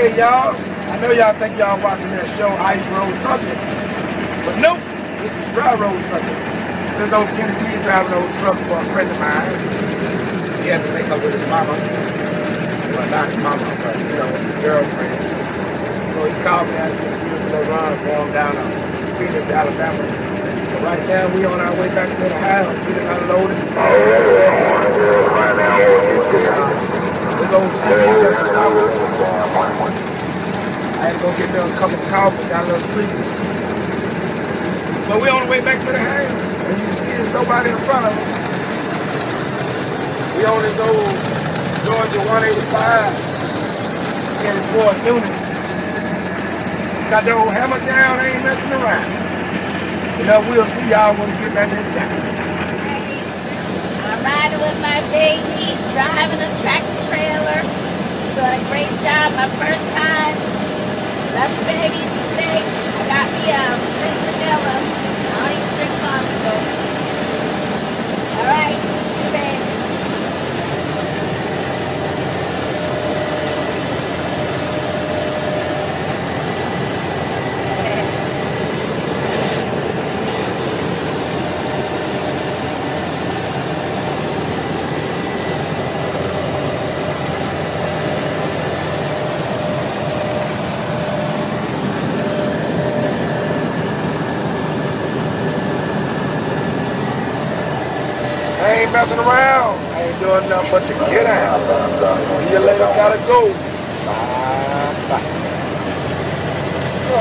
Hey y'all, I know y'all think y'all watching that show Ice Road Trucking, but nope, this is Dry Road Trucking. This old Kennedy driving an old truck for a friend of mine. He had to make up with his mama. Well, not his mama, but you know, his girlfriend. So he called me out here to go run for him down to Phoenix, Alabama. So right now we on our way back to the house. We done unloaded. This old CD just was out. I had to go get me a cup of coffee, got a little sleep. But we on the way back to the house. And you see there's nobody in front of us. We on this old Georgia 185 headed for Newnan. Got the old hammer down, ain't messing around. You know, we'll see y'all when we get back inside. I'm riding with my babies, driving a tractor trailer. Doing a great job, my first time. Love the babies, safe. I got me a drink vanilla. I don't even drink coffee though. Alright, you baby. I ain't messing around. I ain't doing nothing but to get out. See you later, gotta go. Bye. Go,